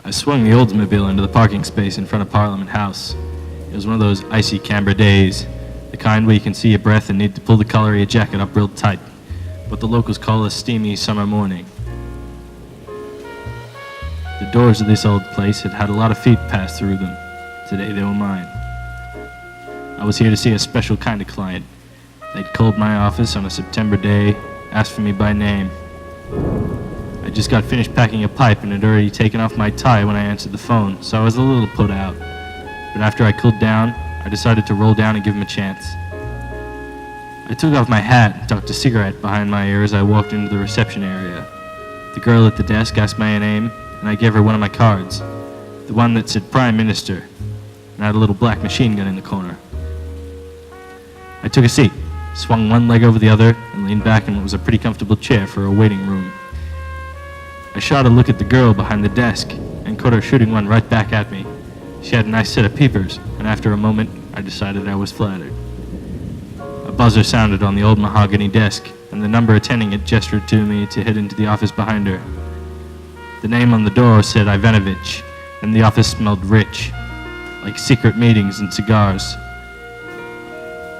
I swung the Oldsmobile into the parking space in front of Parliament House. It was one of those icy Canberra days, the kind where you can see your breath and need to pull the collar of your jacket up real tight, what the locals call a steamy summer morning. The doors of this old place had had a lot of feet pass through them. Today they were mine. I was here to see a special kind of client. They'd called my office on a September day, asked for me by name. I just got finished packing a pipe and had already taken off my tie when I answered the phone, so I was a little put out. But after I cooled down, I decided to roll down and give him a chance. I took off my hat and tucked a cigarette behind my ear as I walked into the reception area. The girl at the desk asked my name, and I gave her one of my cards, the one that said Prime Minister, and had a little black machine gun in the corner. I took a seat, swung one leg over the other, and leaned back in what was a pretty comfortable chair for a waiting room. I shot a look at the girl behind the desk and caught her shooting one right back at me. She had a nice set of peepers, and after a moment, I decided I was flattered. A buzzer sounded on the old mahogany desk, and the number attending it gestured to me to head into the office behind her. The name on the door said Ivanovich, and the office smelled rich, like secret meetings and cigars.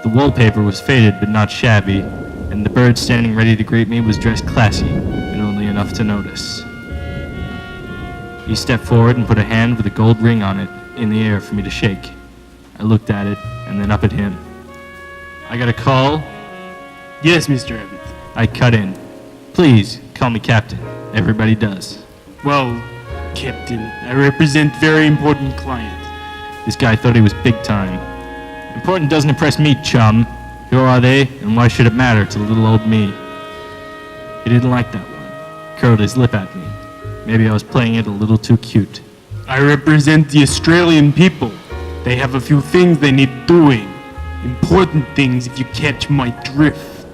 The wallpaper was faded but not shabby, and the bird standing ready to greet me was dressed classy, but only enough to notice. He stepped forward and put a hand with a gold ring on it in the air for me to shake. I looked at it, and then up at him. "I got a call?" Yes, Mr. Abbott. I cut in. "Please, call me Captain. Everybody does." Well, Captain, I represent very important client. This guy thought he was big time. "Important doesn't impress me, chum. Who are they, and why should it matter to little old me?" He didn't like that one. Curled his lip at me. Maybe I was playing it a little too cute. I represent the Australian people. They have a few things they need doing. Important things, if you catch my drift.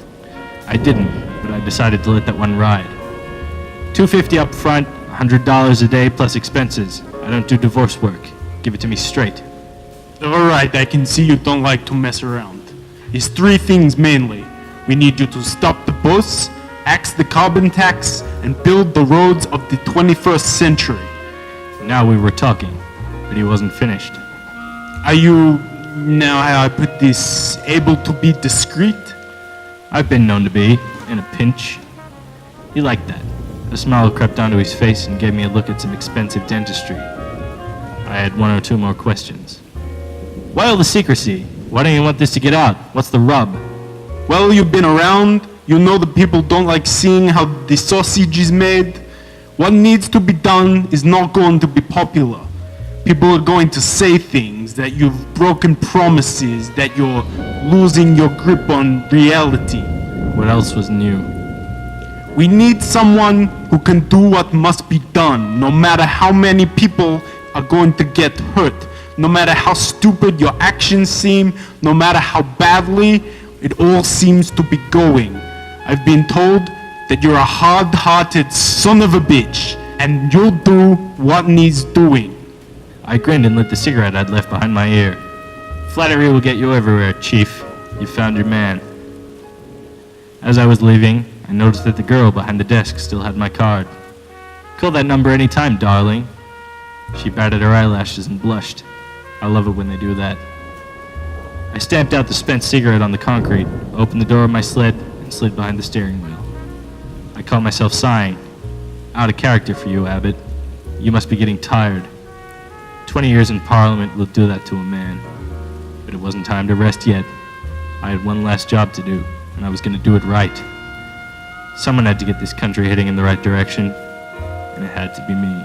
I didn't, but I decided to let that one ride. $250 up front, $100 a day plus expenses. I don't do divorce work. Give it to me straight. Alright, I can see you don't like to mess around. It's three things mainly. We need you to stop the bus, axe the carbon tax, and build the roads of the 21st century. Now we were talking, but he wasn't finished. Are you, now how I put this, able to be discreet? I've been known to be, in a pinch. He liked that. A smile crept onto his face and gave me a look at some expensive dentistry. I had one or two more questions. "Why all the secrecy? Why don't you want this to get out? What's the rub?" Well, you've been around. You know the people don't like seeing how the sausage is made. What needs to be done is not going to be popular. People are going to say things, that you've broken promises, that you're losing your grip on reality. What else was new? We need someone who can do what must be done, no matter how many people are going to get hurt, no matter how stupid your actions seem, no matter how badly it all seems to be going. I've been told that you're a hard-hearted son of a bitch, and you'll do what needs doing. I grinned and lit the cigarette I'd left behind my ear. "Flattery will get you everywhere, Chief. You found your man." As I was leaving, I noticed that the girl behind the desk still had my card. "Call that number any time, darling." She batted her eyelashes and blushed. I love it when they do that. I stamped out the spent cigarette on the concrete, opened the door of my sled, and slid behind the steering wheel. I caught myself sighing. "Out of character for you, Abbott. You must be getting tired. 20 years in Parliament will do that to a man." But it wasn't time to rest yet. I had one last job to do, and I was going to do it right. Someone had to get this country heading in the right direction, and it had to be me.